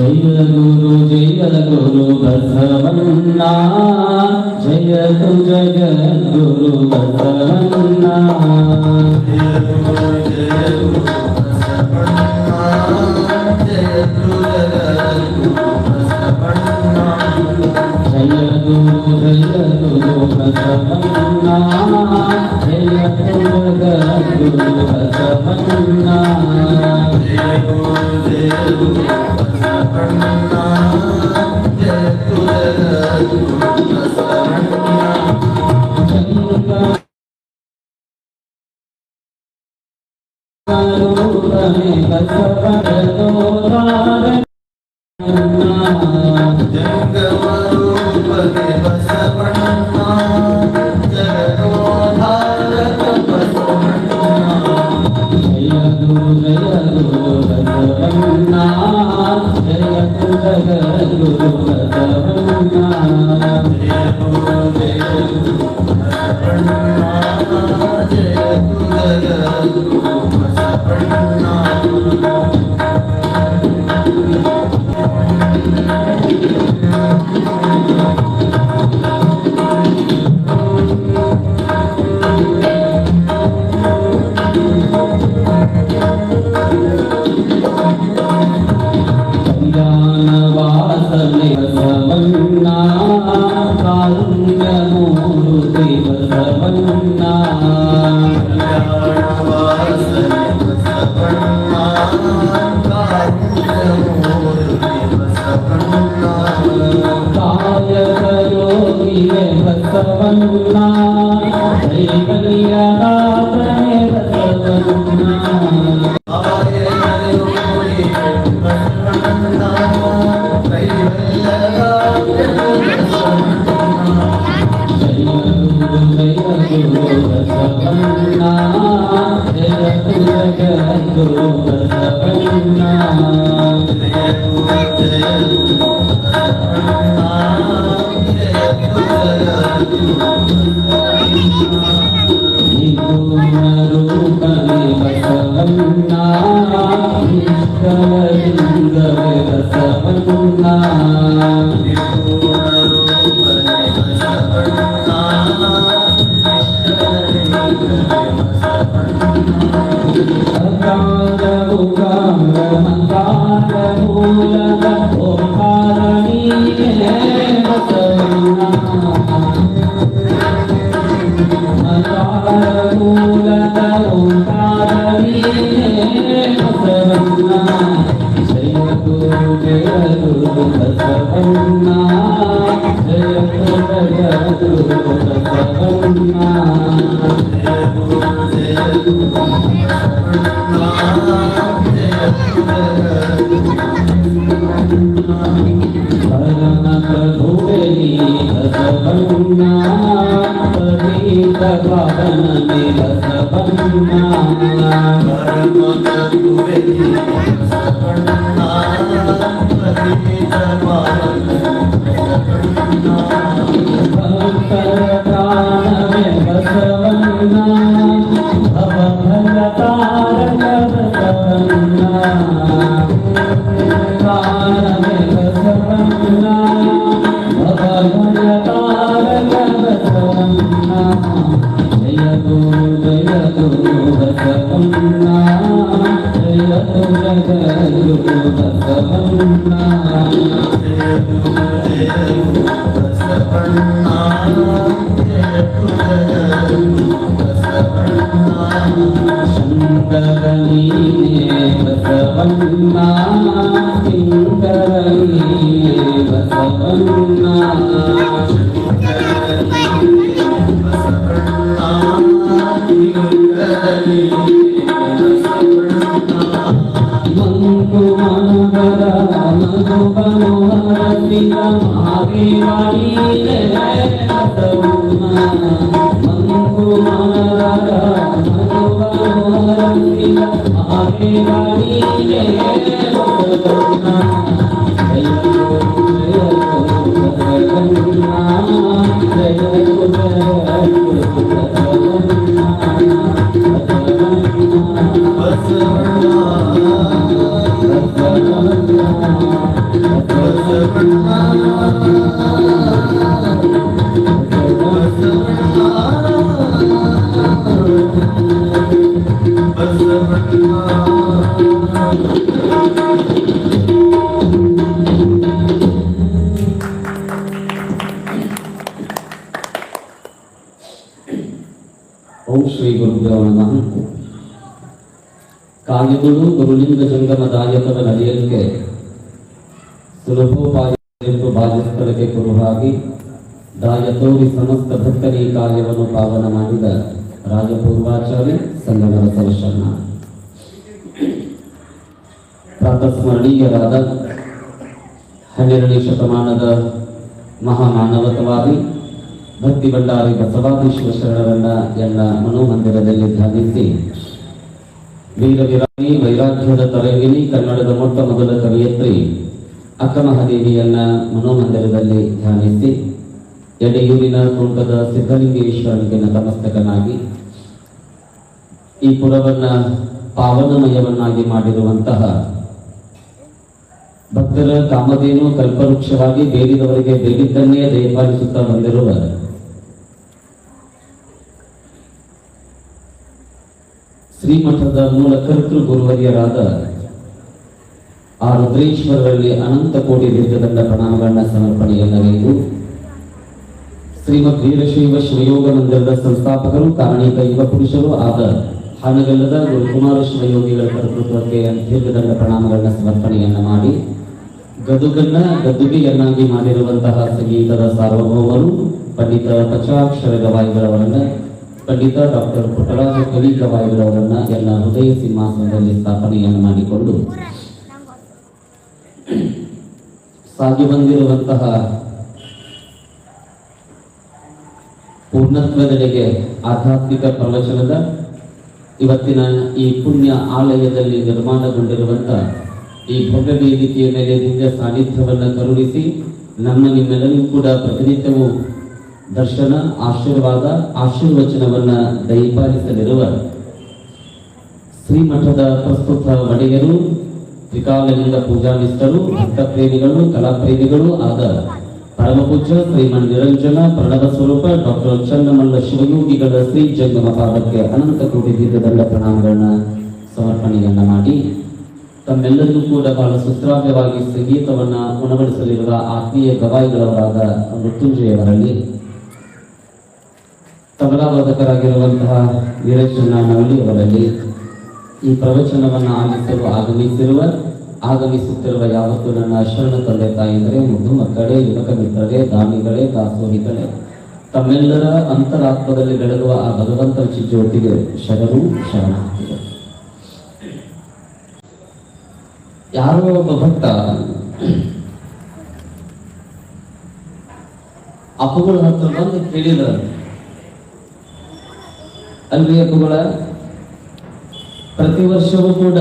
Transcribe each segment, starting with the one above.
जय गुरु बसवन्ना जय तु जगद्गुरु बसवन्ना जय गुरु बसवन्ना जय तु जगद्गुरु बसवन्ना जय गुरु बसवन्ना जय तु जगद्गुरु बसवन्ना जय गुरु बसवन्ना जय तु जगद्गुरु बसवन्ना Bye. ಓಂ ಶ್ರೀ ಗುರುಭ್ಯೋ ನಮಃ. ಕಾಯಗಳು ಗುರುಲಿಂಗ ಜಂಗಮ ದಾಯಕದ ನಡೆಯಲಿಕ್ಕೆ ಸುಲಭೋಪಾಯ ಎಂದು ಬಾಲ್ಯಸ್ಥಳಕ್ಕೆ ಕುರುಹಾಗಿ ದಾಯತೋರಿ ಸಮಸ್ತ ಭಕ್ತರಿ ಕಾರ್ಯವನ್ನು ಪಾವನ ಮಾಡಿದ ರಾಜಪೂರ್ವಾಚಾರ್ಯ ಸಂಗಮರ ಸವಶರಣ. ಪ್ರಾತಸ್ಮರಣೀಯರಾದ 12ನೇ ಶತಮಾನದ ಮಹಾಮಾನವತವಾದಿ ಭಕ್ತಿ ಭಂಡಾರಿ ಬಸವಾದೀಶ್ವರ ಶರಣರನ್ನ ಎಲ್ಲ ಮನೋಮಂದಿರದಲ್ಲಿ ಧ್ಯಾನಿಸಿ ವೀರವಿರಾಗಿ ವೈರಾಗ್ಯದ ತರಂಗಿಣಿ ಕನ್ನಡದ ಮೊಟ್ಟ ಮೊದಲ ಕವಿಯತ್ರಿ ಅಕ್ಕಮಹಾದೇವಿಯನ್ನ ಮನೋಮಂದಿರದಲ್ಲಿ ಧ್ಯಾನಿಸಿ ಎಡೆಯೂರಿನ ತೋಟದ ಸಿದ್ಧಲಿಂಗೇಶ್ವರನಿಗೆ ನತಮಸ್ತಕನಾಗಿ ಈ ಪುರವನ್ನ ಪಾವನಮಯವನ್ನಾಗಿ ಮಾಡಿರುವಂತಹ ಭಕ್ತರ ಕಾಮಧೇನು ಕಲ್ಪವೃಕ್ಷವಾಗಿ ಬೇಡಿದವರಿಗೆ ಬೇಡಿದ್ದನ್ನೇ ದಯಪಾಲಿಸುತ್ತಾ ಬಂದಿರುವ ಶ್ರೀಮಠದ ಮೂಲ ಕರ್ತೃ ಗುರುವರಿಯರಾದ ಆ ರುದ್ರೇಶ್ವರರಲ್ಲಿ ಅನಂತ ಕೋಟಿ ದೀರ್ಘದಂಡ ಪ್ರಣಾಮಗಳನ್ನ ಸಮರ್ಪಣೆಯನ್ನಬೇಕು. ಶ್ರೀಮದ್ ವೀರಶೈವ ಶಿವಯೋಗ ಮಂದಿರದ ಸಂಸ್ಥಾಪಕರು ಕಾರಣೀಕ ಯುವ ಪುರುಷರು ಆದ ಹಾನಗಲ್ಲದ ಗುರುಕುಮಾರ ಶಿವಯೋಗಿಗಳ ಕರ್ತೃತ್ವಕ್ಕೆ ದೀರ್ಘದಂಡ ಪ್ರಣಾಮಗಳನ್ನ ಸಮರ್ಪಣೆಯನ್ನ ಮಾಡಿ ಗದುಗನ್ನ ಗದ್ದುಗೆಯನ್ನಾಗಿ ಮಾಡಿರುವಂತಹ ಸಂಗೀತದ ಸಾರ್ವಭೌಮರು ಪಂಡಿತ ಪಂಚಾಕ್ಷರ ಗವಾಯಿಗಳವರನ್ನ ಪಂಡಿತ ಡಾಕ್ಟರ್ ಪುಟ್ಟರಾಜ ಕವಿ ಗವಾಯಿಗಳವರನ್ನ ಎಲ್ಲ ಹೃದಯ ಸಿಂಹಾಸನದಲ್ಲಿ ಸ್ಥಾಪನೆಯನ್ನು ಮಾಡಿಕೊಂಡು ಸಾಗಿ ಬಂದಿರುವಂತಹ ಪೂರ್ಣತ್ವದೆಡೆಗೆ ಆಧ್ಯಾತ್ಮಿಕ ಪ್ರವಚನದ ಇವತ್ತಿನ ಈ ಪುಣ್ಯ ಆಲಯದಲ್ಲಿ ನಿರ್ಮಾಣಗೊಂಡಿರುವಂತಹ ಈ ಭವ್ಯ ವೇದಿಕೆಯ ಮೇಲೆ ದಿವ್ಯ ಸಾನ್ನಿಧ್ಯವನ್ನು ಕರುಣಿಸಿ ನಮ್ಮ ನಿಮ್ಮೆಲ್ಲರಿಗೂ ಕೂಡ ಪ್ರತಿನಿತ್ಯವೂ ದರ್ಶನ ಆಶೀರ್ವಾದ ಆಶೀರ್ವಚನವನ್ನ ದಯಪಾಲಿಸಲಿರುವ ಶ್ರೀಮಠದ ಪ್ರಸ್ತುತ ಒಡೆಯರು ತ್ರಿಕಾಲಲಿಂಗ ಪೂಜಾನಿಷ್ಠರು ಭಕ್ತ ಪ್ರೇಮಿಗಳು ಕಲಾಪ್ರೇಮಿಗಳು ಆದ ಪರಮಪೂಜ್ಯ ಶ್ರೀಮನ್ ನಿರಂಜನ ಪ್ರಣವ ಸ್ವರೂಪ ಡಾಕ್ಟರ್ ಚನ್ನಮಲ್ಲ ಶಿವಯೋಗಿಗಳ ಶ್ರೀ ಜಂಗಮ ಪಾದಕ್ಕೆ ಅನಂತ ಕೋಟಿ ದೀರ್ಘದಂಡ ಪ್ರಣಾಮಗಳನ್ನ ಸಮರ್ಪಣೆಯನ್ನ ಮಾಡಿ ತಮ್ಮೆಲ್ಲರಿಗೂ ಕೂಡ ಬಹಳ ಸುಶ್ರಾವ್ಯವಾಗಿ ಸಂಗೀತವನ್ನ ಉಣಬಡಿಸಲಿರುವ ಆತ್ಮೀಯ ಗವಾಯಿಗಳವರಾದ ಮೃತ್ಯುಂಜಯವರಲ್ಲಿ ತಬಲಾವಾದಕರಾಗಿರುವಂತಹ ವೀರಚನ್ನ ನವಲಿಯವರಲ್ಲಿ ಈ ಪ್ರವಚನವನ್ನ ಆಲಿಸಲು ಆಗಮಿಸುತ್ತಿರುವ ಯಾವತ್ತೂ ನನ್ನ ಶರಣ ತಂದೆ ತಾಯಿಗಳೇ, ಮುದ್ದು ಮಕ್ಕಳೇ, ಯುವಕ ಮಿತ್ರರೇ, ದಾನಿಗಳೇ, ದಾಸೋಹಿಗಳೇ, ತಮ್ಮೆಲ್ಲರ ಅಂತರಾತ್ಮದಲ್ಲಿ ಬೆಳಗುವ ಆ ಭಗವಂತ ಚಿಜ್ಜೊಟ್ಟಿಗೆ ಶರಣು ಶರಣಾರ್ಥಿಗಳು. ಯಾರೋ ಒಬ್ಬ ಭಕ್ತ ಅಪ್ಪುಗಳ ಹತ್ರ ಬಂದು ಕೇಳಿದ, ಅಲ್ರಿ ಅಪ್ಪುಗಳ, ಪ್ರತಿ ವರ್ಷವೂ ಕೂಡ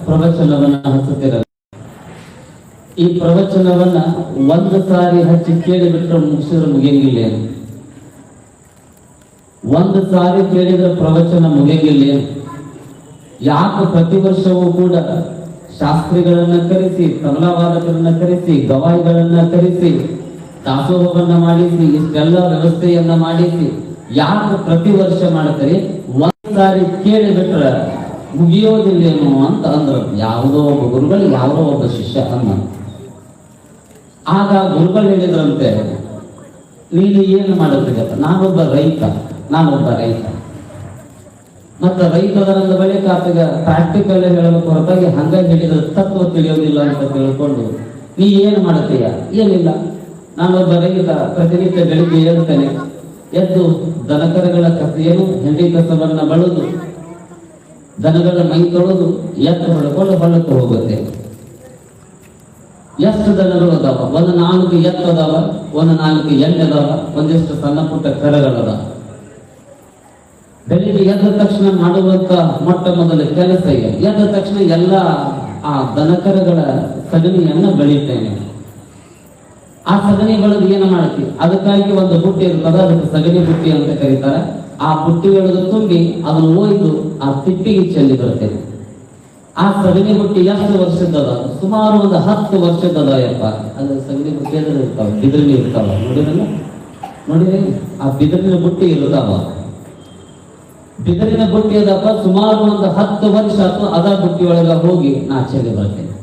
ಪ್ರವಚನವನ್ನ ಹಚ್ಚುತ್ತಿರ, ಈ ಪ್ರವಚನವನ್ನ ಒಂದು ಸಾರಿ ಹಚ್ಚಿ ಕೇಳಿಬಿಟ್ರೆ ಮುಗಿಸಿದ್ರೆ ಮುಗಿಯಂಗಿಲ್ಲ, ಒಂದು ಸಾರಿ ಕೇಳಿದ್ರೆ ಪ್ರವಚನ ಮುಗಿಯಂಗಿಲ್ಲ, ಯಾಕೆ ಪ್ರತಿ ವರ್ಷವೂ ಕೂಡ ಶಾಸ್ತ್ರಿಗಳನ್ನ ಕರೆಸಿ, ತಬಲಾವಾದಕರನ್ನ ಕರೆಸಿ, ಗವಾಯಿಗಳನ್ನ ಕರೆಸಿ, ದಾಸೋಹವನ್ನ ಮಾಡಿಸಿ, ಇಷ್ಟೆಲ್ಲ ವ್ಯವಸ್ಥೆಯನ್ನ ಮಾಡಿಸಿ ಯಾಕೆ ಪ್ರತಿ ವರ್ಷ ಮಾಡ್ತಾರೆ? ಒಂದ್ ಸಾರಿ ಕೇಳಿಬಿಟ್ರ ಮುಗಿಯೋದಿಲ್ಲೇನೋ ಅಂತ ಅಂದ್ರು. ಯಾವುದೋ ಒಬ್ಬ ಗುರುಗಳು ಯಾವುದೋ ಒಬ್ಬ ಶಿಷ್ಯ ಅನ್ನ. ಆಗ ಗುರುಗಳು ಹೇಳಿದ್ರಂತೆ, ನೀನು ಏನು ಮಾಡುತ್ತಿದ್ದ? ನಾನೊಬ್ಬ ರೈತ. ಮತ್ತ ರೈತದರಂದ ಬಳಿಕ ಆತಗ ಪ್ರಾಕ್ಟಿಕಲ್ ಹೇಳಬೇಕು ಹೊರತಾಗಿ ಹಂಗ ಹೇಳಿದ್ರೆ ತತ್ವ ತಿಳಿಯೋದಿಲ್ಲ ಅಂತ ತಿಳ್ಕೊಂಡು, ನೀ ಏನು ಮಾಡುತ್ತೀಯ? ಏನಿಲ್ಲ, ನಾನೊಬ್ಬ ರೈತ, ಪ್ರತಿನಿತ್ಯ ಬೆಳಿಗ್ಗೆ ಹೇಳ್ತೇನೆ, ಎದ್ದು ದನಕರಗಳ ಕಥೆಯನ್ನು ಹೆಂಡಿ ಕಸವನ್ನ ಬಳದು ದನಗಳ ಮೈ ತೊಳೆದು ಎತ್ತು ಹೊಡ್ಕೊಂಡು ಹೊಲಕ್ಕೆ ಹೋಗುತ್ತೆ. ಎಷ್ಟು ದನಗಳು ಅದಾವ? ಒಂದು 4 ಎತ್ತು ಅದಾವ, ಒಂದು 4 ಎಣ್ಣೆ ಅದಾವ, ಒಂದಿಷ್ಟು ಸಣ್ಣ ಪುಟ್ಟ ಕರಗಳದ. ಬೆಳಿಗ್ಗೆ ಎದ್ದ ತಕ್ಷಣ ಮಾಡುವಂತ ಮೊಟ್ಟ ಮೊದಲ ಕೆಲಸ ಇದೆ, ಎದ್ದ ತಕ್ಷಣ ಎಲ್ಲ ಆ ದನಕರಗಳ ಸಗಣಿಯನ್ನ ಬೆಳಿತೇನೆ. ಆ ಸಗಣಿ ಬೆಳೆದು ಏನು ಮಾಡ್ತೀವಿ? ಅದಕ್ಕಾಗಿ ಒಂದು ಬುಟ್ಟಿ ಇರ್ತದ, ಅದಕ್ಕೆ ಸಗಣಿ ಬುಟ್ಟಿ ಅಂತ ಕರೀತಾರೆ. ಆ ಬುಟ್ಟಿ ಒಳಗೆ ತುಂಬಿ ಅದನ್ನು ಒಯ್ದು ಆ ತಿಪ್ಪಿಗೆ ಚೆಲ್ಲಿ ಬರ್ತೇನೆ. ಆ ಸಗಣಿ ಬುಟ್ಟಿ ಎಷ್ಟು ವರ್ಷದದ? ಸುಮಾರು ಒಂದು 10 ವರ್ಷದದ ಯಪ್ಪ. ಅದು ಸಗಣಿ ಬುಟ್ಟಿ ಅಂದ್ರೆ ಇರ್ತಾವ, ಬಿದಿರಿನ ಇರ್ತಾವ, ನೋಡಿರಲ್ಲ? ನೋಡಿರಿ, ಆ ಬಿದಿರಿನ ಬುಟ್ಟಿ ಇರ್ತಾವ. ಬಿದಿರಿನ ಬುಟ್ಟಿ ಅದಪ್ಪ, ಸುಮಾರು ಒಂದು 10 ವರ್ಷ ಆಯ್ತು. ಅದ ಬುಟ್ಟಿ ಒಳಗ ಹೋಗಿ ನಾಚೆಗೆ ಬರ್ತೇನೆ.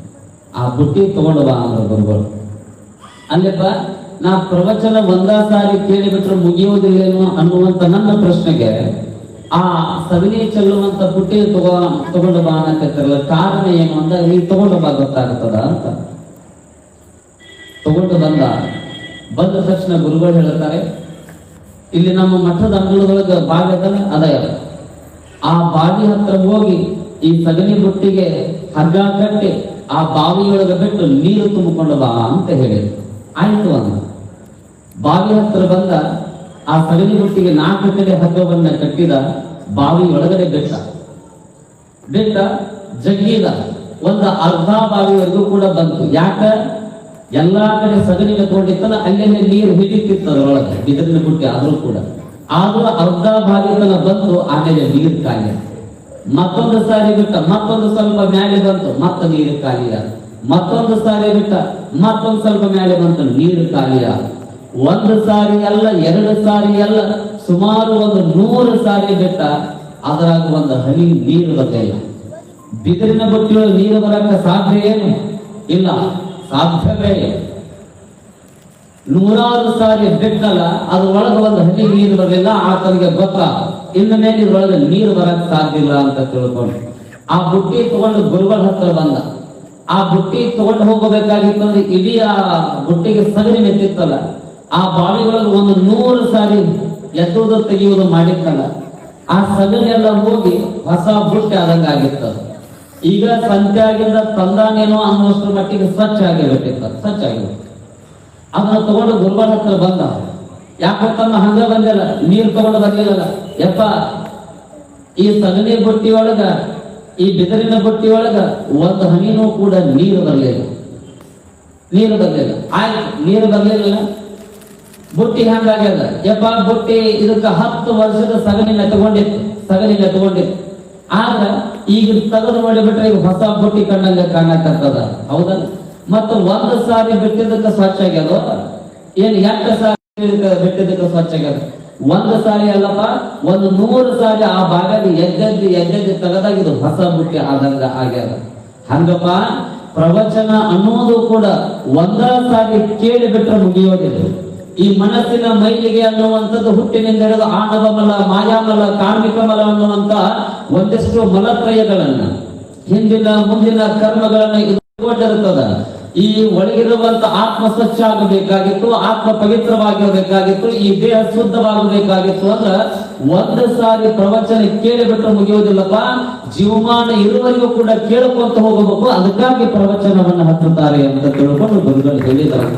ಆ ಬುಟ್ಟಿ ತಗೊಂಡು ಬಾ ಅಂದ್ರೆ ಗುರುಗಳು. ಅಲ್ಲಪ್ಪ, ನಾ ಪ್ರವಚನ ಒಂದ ಸಾರಿ ಕೇಳಿಬಿಟ್ರೆ ಮುಗಿಯುವುದಿಲ್ಲೇನೋ ಅನ್ನುವಂತ ನನ್ನ ಪ್ರಶ್ನೆಗೆ ಆ ಸಗಣಿ ಚೆಲ್ಲುವಂತ ಬುಟ್ಟಿ ತಗೊಂಡು ಬಾ ಅನ್ನಕತ್ತಿರಲ್ಲ. ಕಾರಣ ಏನು ಅಂದಾಗ, ನೀ ತಗೊಂಡು ಬಾ ಗೊತ್ತಾಗ್ತದ ಅಂತ. ತಗೊಂಡು ಬಂದ ತಕ್ಷಣ ಗುರುಗಳು ಹೇಳ್ತಾರೆ, ಇಲ್ಲಿ ನಮ್ಮ ಮಠದ ಅಂಗಳದೊಳಗ ಬಾವಿ ಅದಲ್ಲ, ಅದ ಆ ಬಾವಿ ಹತ್ರ ಹೋಗಿ ಈ ಸಗಣಿ ಬುಟ್ಟಿಗೆ ಹಗ್ಗ ಕಟ್ಟಿ ಆ ಬಾವಿಯೊಳಗೆ ಬಿಟ್ಟು ನೀರು ತುಂಬಿಕೊಂಡು ಬಾ ಅಂತ ಹೇಳಿದ್ರು. ಆಯ್ತು ಅಂದ. ಬಾವಿ ಹತ್ರ ಬಂದ, ಆ ಸಗಣಿ ಬುಟ್ಟಿಗೆ 4 ಕಡೆ ಹಗ್ಗವನ್ನ ಕಟ್ಟಿದ, ಬಾವಿ ಒಳಗಡೆ ಬಿಟ್ಟ ಜಗ್ಗಿದ. ಒಂದು ಅರ್ಧ ಬಾವಿವರೆಗೂ ಕೂಡ ಬಂತು. ಯಾಕ? ಎಲ್ಲಾ ಕಡೆ ಸಗಣಿ ತಗೊಂಡಿತ್ತಲ್ಲ, ಅಲ್ಲೆಲ್ಲೇ ನೀರು ಹಿಡಿತಿತ್ತು ಅದರೊಳಗೆ, ಬಿದಿರಿನ ಬುಟ್ಟಿ ಆದ್ರೂ ಕೂಡ. ಆದ್ರೂ ಅರ್ಧ ಬಾವಿ ತನ ಬಂತು, ಆಮೇಲೆ ನೀರು ಖಾಲಿ. ಮತ್ತೊಂದು ಸಾರಿ ಬಿಟ್ಟ, ಮತ್ತೊಂದು ಸ್ವಲ್ಪ ಮ್ಯಾಲೆ ಬಂತು, ಮತ್ತ ನೀರು ಖಾಲಿಯ. ಮತ್ತೊಂದು ಸಾರಿ ಬಿಟ್ಟ, ಮತ್ತೊಂದು ಸ್ವಲ್ಪ ಮ್ಯಾಲೆ ಬಂತು, ನೀರು ಖಾಲಿಯ. 1 ಸಾರಿ ಅಲ್ಲ, 2 ಸಾರಿ ಅಲ್ಲ, ಸುಮಾರು ಒಂದು 100 ಸಾರಿ ಬಿಟ್ಟ. ಅದರಾಗ ಒಂದು ಹನಿ ನೀರು ಬರಲಿಲ್ಲ. ಬಿದಿರಿನ ಬುಟ್ಟಿಯೊಳಗೆ ನೀರು ಬರಕ್ಕೆ ಸಾಧ್ಯ ಏನು? ಇಲ್ಲ, ಸಾಧ್ಯವೇ. 100 ಸಾರಿ ಬಿಟ್ಟಲ್ಲ, ಅದ್ರೊಳಗೆ ಒಂದು ಹನಿ ನೀರು ಬರಲಿಲ್ಲ. ಆತನಿಗೆ ಗೊತ್ತ, ಇನ್ನು ಮೇಲೆ ಇದ್ರೊಳಗೆ ನೀರು ಬರಕ್ ಸಾಧ್ಯ ಇಲ್ಲ ಅಂತ ತಿಳ್ಕೊಂಡು ಆ ಬುಟ್ಟಿ ತಗೊಂಡು ಗುರುಗಳ ಹತ್ರ ಬಂದ. ಆ ಬುಟ್ಟಿ ತಗೊಂಡು ಹೋಗಬೇಕಾಗಿತ್ತು ಅಂದ್ರೆ ಇಡೀ ಆ ಬುಟ್ಟಿಗೆ ಸಗಣಿ ಮೆತ್ತಿತ್ತಲ್ಲ, ಆ ಬಾವಿಯೊಳಗೆ ಒಂದು 100 ಸಾರಿ ಎತ್ತುವುದು ತೆಗೆಯುವುದು ಮಾಡಿತ್ತಲ್ಲ, ಆ ಸಗಣಿ ಎಲ್ಲ ಹೋಗಿ ಹೊಸ ಬುಟ್ಟಿ ಆದಂಗ ಆಗಿತ್ತು. ಈಗ ಸಂತ್ಯಾಗಿಂದ ತಂದಾನೇನೋ ಅನ್ನೋಷ್ಟ್ರ ಮಟ್ಟಿಗೆ ಸ್ವಚ್ಛ ಆಗಿಬಿಟ್ಟಿತ್ತು, ಸ್ವಚ್ಛ ಆಗಿಬಿಟ್ಟು. ಅದನ್ನ ತಗೊಂಡು ಗುರುಗಳ ಹತ್ರ ಬಂದ. ಯಾಕೆ ತಮ್ಮ ಹಂಗ ಬಂದಿಲ್ಲ, ನೀರು ತಗೊಂಡು ಬಂದಿಲ್ಲ. ಯಪ್ಪ, ಈ ಸಗಣಿ ಬುಟ್ಟಿ ಒಳಗ, ಈ ಬಿದಿರಿನ ಬುಟ್ಟಿ ಒಳಗ ಒಂದು ಹನಿನೂ ಕೂಡ ನೀರು ಬರಲಿಲ್ಲ. ಆಯ್ತು, ನೀರು ಬರಲಿಲ್ಲ. ಬುಟ್ಟಿ ಹಂಗಾಗ್ಯದ. ಯಪ್ಪ, ಬುಟ್ಟಿ ಇದಕ್ಕ 10 ವರ್ಷದ ಸಗಣಿ ತಗೊಂಡಿತ್ತು. ಆದ್ರ ಈಗ ತೆಗೆದು ನೋಡಿಬಿಟ್ರೆ ಈಗ ಹೊಸ ಬುಟ್ಟಿ ಕಂಡಂಗ ಕಾಣಕತ್ತದ, ಹೌದಲ್ಲ? ಮತ್ತು 1 ಸಾರಿ ಬಿಟ್ಟಿದ್ದಕ್ಕೆ ಸ್ವಚ್ಛ ಆಗ್ಯದ. ಏನ್ 8 ಸಾರಿ ಬಿಟ್ಟಿದ್ದಕ್ಕೆ ಸ್ವಚ್ಛ ಆಗ್ಯದ? 1 ಸಾರಿ ಅಲ್ಲಪ್ಪ, ಒಂದು 100 ಸಾರಿ ಆ ಭಾಗದ ಎದ್ದೆದ್ದು ತೆಗೆದಾಗ ಇದು ಹೊಸ ಬುಟ್ಟಿ ಆದಂಗ ಆಗ್ಯದ. ಹಂಗಪ್ಪ, ಪ್ರವಚನ ಅನ್ನೋದು ಕೂಡ 1 ಸಾರಿ ಕೇಳಿ ಬಿಟ್ರೆ ಮುಗಿಯೋದಿಲ್ಲ. ಈ ಮನಸ್ಸಿನ ಮೈಲಿಗೆ ಅನ್ನುವಂಥದ್ದು ಹುಟ್ಟಿನಿಂದ ಹಿಡಿದು ಆಣವ ಮಲ, ಮಾಯಾಮಲ, ಕಾರ್ಮಿಕ ಮಲ ಅನ್ನುವಂತ ಒಂದಿಷ್ಟು ಮಲತ್ರಯಗಳನ್ನ, ಹಿಂದಿನ ಮುಂದಿನ ಕರ್ಮಗಳನ್ನ ಇಟ್ಕೊಂಡಿರ್ತದ. ಈ ಒಳಗಿರುವಂತ ಆತ್ಮ ಸ್ವಚ್ಛ ಆಗಬೇಕಾಗಿತ್ತು, ಆತ್ಮ ಪವಿತ್ರವಾಗಿರಬೇಕಾಗಿತ್ತು, ಈ ದೇಹ ಶುದ್ಧವಾಗಬೇಕಾಗಿತ್ತು. ಅಂದ್ರ 1 ಸಾರಿ ಪ್ರವಚನ ಕೇಳಿಬಿಟ್ರೆ ಮುಗಿಯುವುದಿಲ್ಲಪ್ಪ, ಜೀವಮಾನ ಇರುವವರೆಗೂ ಕೂಡ ಕೇಳ್ಕೊಂತ ಹೋಗಬೇಕು. ಅದಕ್ಕಾಗಿ ಪ್ರವಚನವನ್ನು ಹಚ್ಚುತ್ತಾರೆ ಅಂತ ತಿಳ್ಕೊಂಡು ಗುರುಗಳು ಹೇಳಿದ್ದಾರೆ.